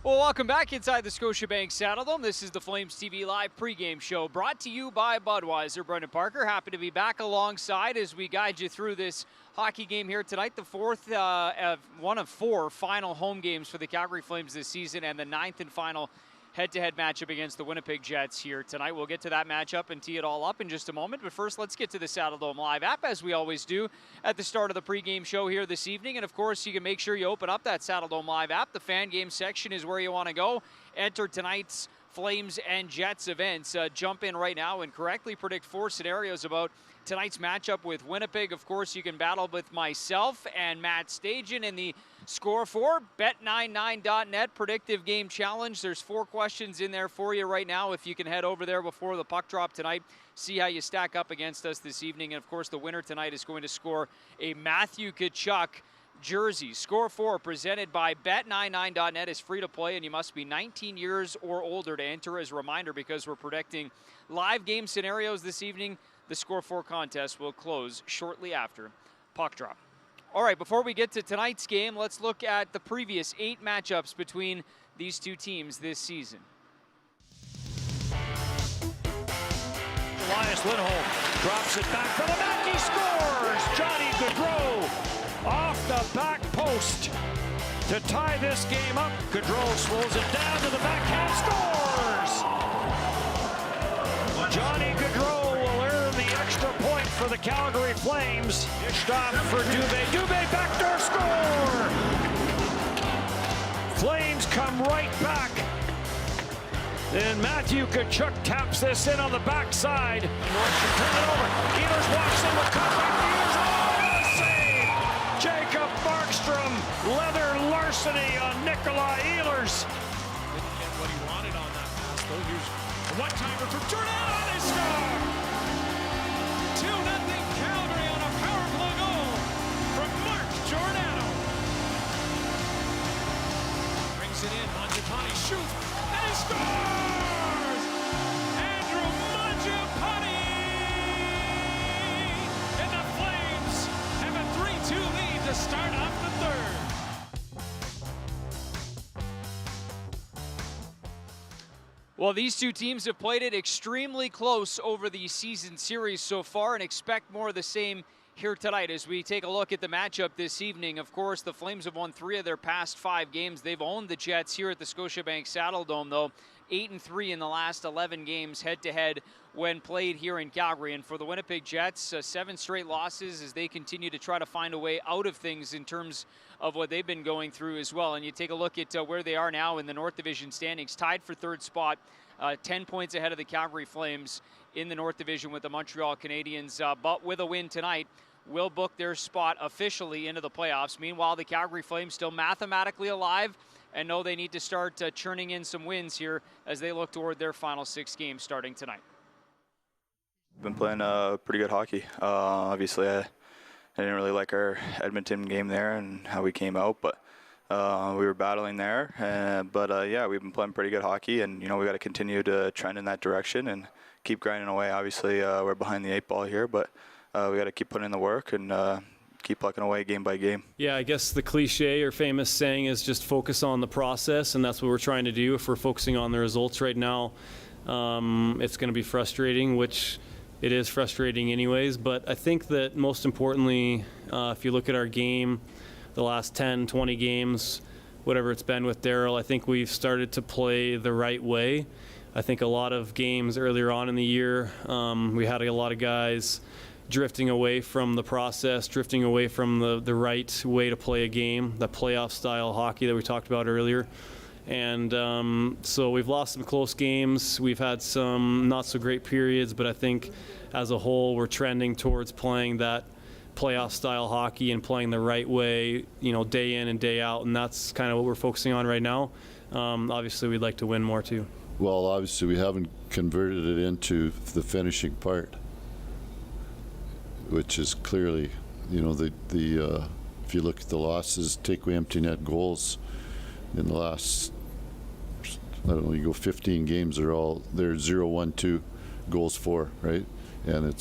Well, welcome back inside the Scotiabank Saddledome. This is the Flames TV Live pregame show brought to you by Budweiser. Brendan Parker, happy to be back alongside as we guide you through this hockey game here tonight. The fourth one of four final home games for the Calgary Flames this season, and the ninth and final head-to-head matchup against the Winnipeg Jets here tonight. We'll get to that matchup and tee it all up in just a moment. But first, let's get to the Saddledome Live app, as we always do at the start of the pregame show here this evening. And, of course, you can make sure you open up that Saddledome Live app. The fan game section is where you want to go. Enter tonight's Flames and Jets events. Jump in right now and correctly predict 4 scenarios about tonight's matchup with Winnipeg. Of course, you can battle with myself and Matt Stajan in the Score for Bet99.net Predictive Game Challenge. There's 4 questions in there for you right now. If you can head over there before the puck drop tonight, see how you stack up against us this evening. And, of course, the winner tonight is going to score a Matthew Tkachuk jersey. Score 4 presented by Bet99.net is free to play, and you must be 19 years or older to enter. As a reminder, because we're predicting live game scenarios this evening, the Score 4 contest will close shortly after puck drop. All right, before we get to tonight's game, let's look at the previous 8 matchups between these two teams this season. Elias Lindholm drops it back for the back. He scores! Johnny Gaudreau off the back post to tie this game up. Gaudreau slows it down to the backhand, scores! Johnny Gaudreau will earn the extra point for the Calgary Flames. Stop for Dubé. Dubé backdoor score! Flames come right back. And Matthew Tkachuk taps this in on the backside. North should turn it over. Ehlers walks in with contact. Ehlers, oh, save! Jacob Markstrom, leather larceny on Nikolai Ehlers. Didn't get what he wanted on that pass, though. Here's a one-timer from Giordano. They score! 2-0 Calgary on a power play goal from Mark Giordano. Brings it in. Mangiapane shoots, and he scores! Andrew Mangiapane! And the Flames have a 3-2 lead to start off the third. Well, these two teams have played it extremely close over the season series so far, and expect more of the same here tonight as we take a look at the matchup this evening. Of course, the Flames have won 3 of their past 5 games. They've owned the Jets here at the Scotiabank Saddledome, though 8-3 in the last 11 games head-to-head when played here in Calgary. And for the Winnipeg Jets, 7 straight losses as they continue to try to find a way out of things in terms of what they've been going through as well. And you take a look at where they are now in the North Division standings, tied for 3rd spot, 10 points ahead of the Calgary Flames in the North Division with the Montreal Canadiens. But with a win tonight, will book their spot officially into the playoffs. Meanwhile, the Calgary Flames still mathematically alive and know they need to start churning in some wins here as they look toward their final 6 games starting tonight. Been playing pretty good hockey. Obviously, I didn't really like our Edmonton game there and how we came out, but we were battling there. Yeah, we've been playing pretty good hockey, and we got to continue to trend in that direction and keep grinding away. Obviously, we're behind the 8 ball here, but we got to keep putting in the work and keep plucking away game by game. Yeah, I guess the cliche or famous saying is just focus on the process, and that's what we're trying to do. If we're focusing on the results right now, it's going to be frustrating, which it is frustrating anyways. But I think that most importantly, if you look at our game, the last 10, 20 games, whatever it's been with Darryl, I think we've started to play the right way. I think a lot of games earlier on in the year, we had a lot of guys drifting away from the process, drifting away from the right way to play a game, the playoff style hockey that we talked about earlier. And so we've lost some close games. We've had some not so great periods, but I think as a whole we're trending towards playing that playoff style hockey and playing the right way, day in and day out. And that's kind of what we're focusing on right now. Obviously we'd like to win more too. Well, obviously we haven't converted it into the finishing part, which is clearly, if you look at the losses, take away empty net goals in the last, you go 15 games, they're 0-1-2 goals for, right? And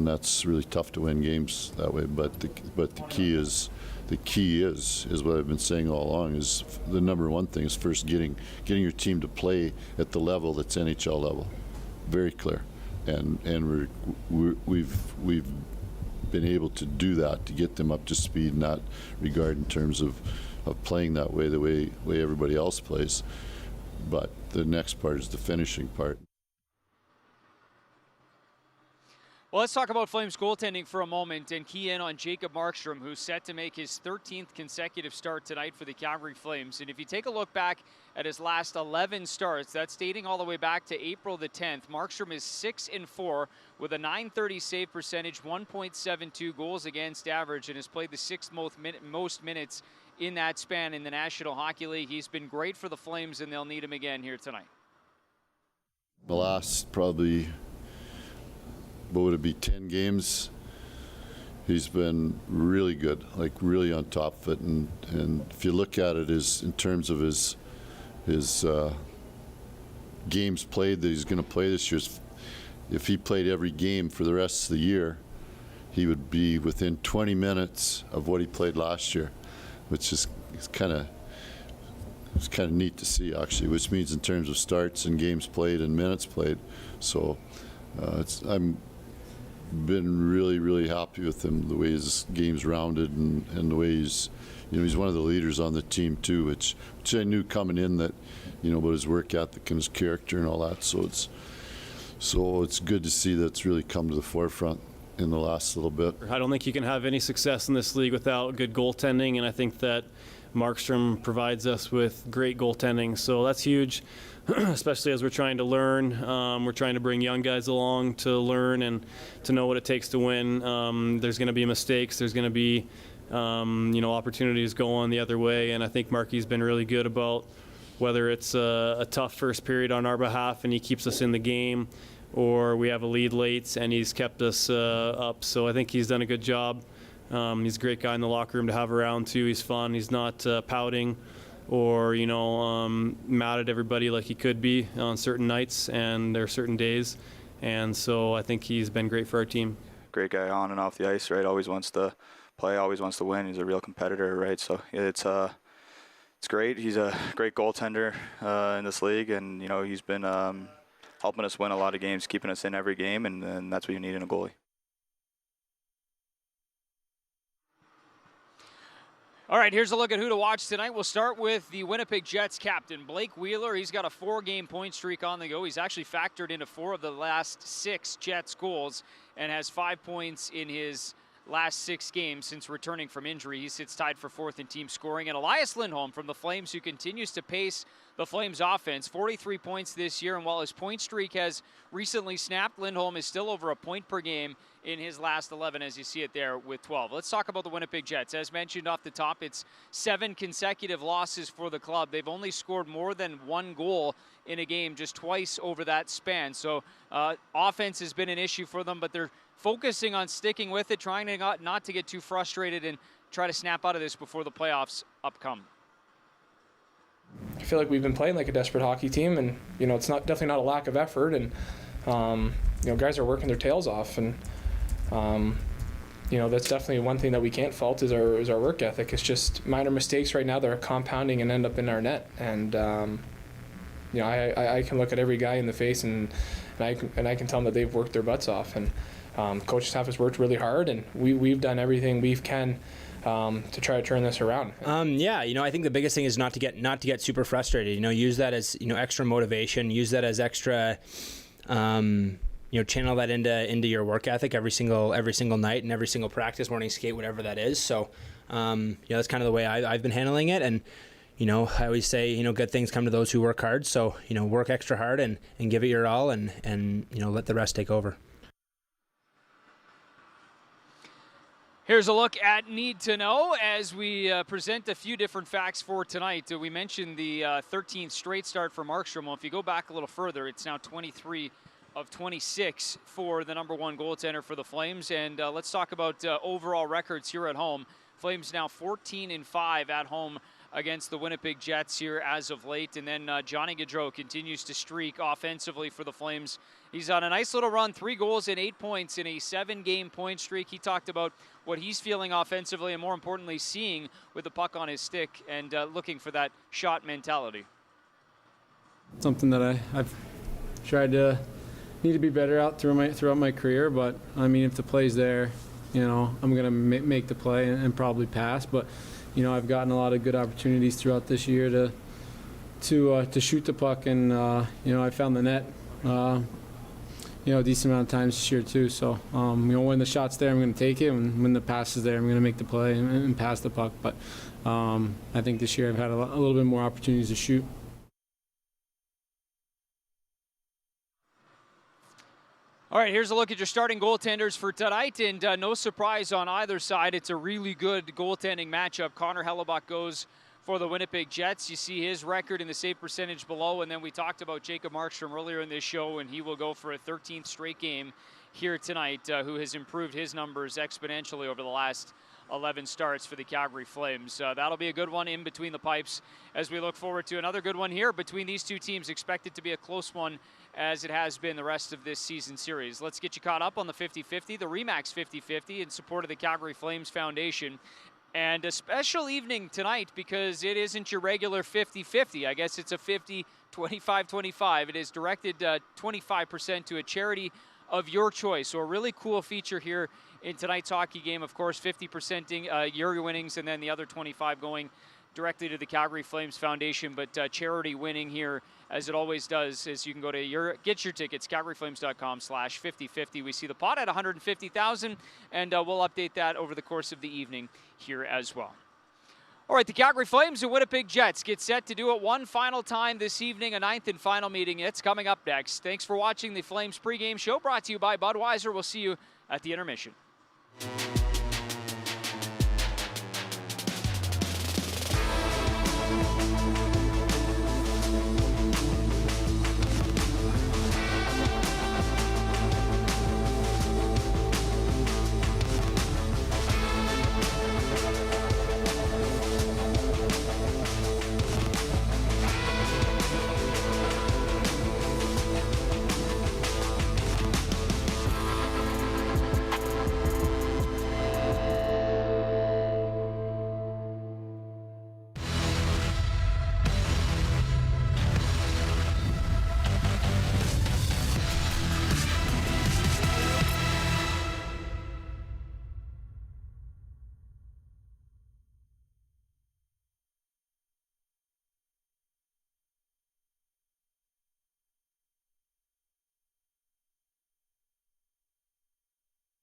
that's really tough to win games that way. But the key is the key is what I've been saying all along, is the number one thing is first getting your team to play at the level that's NHL level. Very clear. And we've been able to do that, to get them up to speed in that regard in terms of playing that way, the way everybody else plays. But the next part is the finishing part. Well, let's talk about Flames goaltending for a moment and key in on Jacob Markstrom, who's set to make his 13th consecutive start tonight for the Calgary Flames. And if you take a look back at his last 11 starts, that's dating all the way back to April the 10th, Markstrom is 6-4 with a .930 save percentage, 1.72 goals against average, and has played the sixth most minutes in that span in the National Hockey League. He's been great for the Flames, and they'll need him again here tonight. The last probably, what would it be, 10 games, he's been really good, like really on top of it. And if you look at it in terms of his games played that he's going to play this year, if he played every game for the rest of the year, he would be within 20 minutes of what he played last year, which is kind of neat to see, actually, which means in terms of starts and games played and minutes played. So I'm been really, really happy with him, the way his game's rounded and the way he's one of the leaders on the team too, which I knew coming in that, about his work ethic and his character and all that. So it's good to see that's really come to the forefront in the last little bit. I don't think you can have any success in this league without good goaltending, and I think that Markstrom provides us with great goaltending, so that's huge. Especially as we're trying to learn. We're trying to bring young guys along to learn and to know what it takes to win. There's going to be mistakes. There's going to be, opportunities going the other way. And I think Marky's been really good about whether it's a tough first period on our behalf and he keeps us in the game, or we have a lead late and he's kept us up. So I think he's done a good job. He's a great guy in the locker room to have around too. He's fun. He's not pouting or mad at everybody like he could be on certain nights, and there are certain days, and so I think he's been great for our team. Great guy on and off the ice, right? Always wants to play, always wants to win. He's a real competitor, right? So it's great. He's a great goaltender in this league, and he's been helping us win a lot of games, keeping us in every game, and that's what you need in a goalie. All right, here's a look at who to watch tonight. We'll start with the Winnipeg Jets captain, Blake Wheeler. He's got a 4-game point streak on the go. He's actually factored into 4 of the last 6 Jets goals and has 5 points in his last 6 games since returning from injury. He sits tied for 4th in team scoring. And Elias Lindholm from the Flames, who continues to pace the Flames offense, 43 points this year. And while his point streak has recently snapped, Lindholm is still over a point per game in his last 11, as you see it there with 12. Let's talk about the Winnipeg Jets. As mentioned off the top, it's 7 consecutive losses for the club. They've only scored more than 1 goal in a game just twice over that span. So offense has been an issue for them, but they're focusing on sticking with it, trying to not to get too frustrated and try to snap out of this before the playoffs upcome. I feel like we've been playing like a desperate hockey team, and it's definitely not a lack of effort, and guys are working their tails off, and that's definitely one thing that we can't fault is our work ethic. It's just minor mistakes right now that are compounding and end up in our net, and I can look at every guy in the face and I can tell them that they've worked their butts off, and coaching staff has worked really hard, and we've done everything we can to try to turn this around. I think the biggest thing is not to get super frustrated. Use that as extra motivation. Use that as extra. Channel that into your work ethic every single night and every single practice, morning skate, whatever that is. So, that's kind of the way I've been handling it. And I always say, good things come to those who work hard. So, work extra hard and give it your all, and let the rest take over. Here's a look at Need to Know as we present a few different facts for tonight. We mentioned the 13th straight start for Markstrom. Well, if you go back a little further, it's now 23 of 26 for the number 1 goaltender for the Flames. And let's talk about overall records here at home. Flames now 14-5 at home against the Winnipeg Jets here as of late. And then Johnny Gaudreau continues to streak offensively for the Flames. He's on a nice little run, 3 goals and 8 points in a 7-game point streak. He talked about what he's feeling offensively and, more importantly, seeing with the puck on his stick and looking for that shot mentality. Something that I've tried to need to be better at throughout my career, but I mean, if the play's there, you know, I'm gonna make the play and probably pass. But you know, I've gotten a lot of good opportunities throughout this year to shoot the puck, and you know, I found the net, you know, a decent amount of times this year too. So you know, when the shot's there, I'm gonna take it, and when the pass is there, I'm gonna make the play and pass the puck. But I think this year I've had a little bit more opportunities to shoot. All right, here's a look at your starting goaltenders for tonight, and no surprise on either side. It's a really good goaltending matchup. Connor Hellebuck goes for the Winnipeg Jets. You see his record in the save percentage below, and then we talked about Jacob Markstrom earlier in this show, and he will go for a 13th straight game here tonight, who has improved his numbers exponentially over the last 11 starts for the Calgary Flames. That'll be a good one in between the pipes as we look forward to another good one here between these two teams. Expected to be a close one as it has been the rest of this season series. Let's get you caught up on the 50-50, the RE/MAX 50-50 in support of the Calgary Flames Foundation. And a special evening tonight because it isn't your regular 50-50. I guess it's a 50-25-25. It is directed 25% to a charity of your choice. So a really cool feature here in tonight's hockey game. Of course, 50% your winnings, and then the other 25 going directly to the Calgary Flames Foundation. But charity winning here, as it always does, is you can go to get your tickets, calgaryflames.com/50-50. We see the pot at 150,000, and we'll update that over the course of the evening here as well. All right, the Calgary Flames and Winnipeg Jets get set to do it one final time this evening, a 9th and final meeting. It's coming up next. Thanks for watching the Flames pregame show, brought to you by Budweiser. We'll see you at the intermission.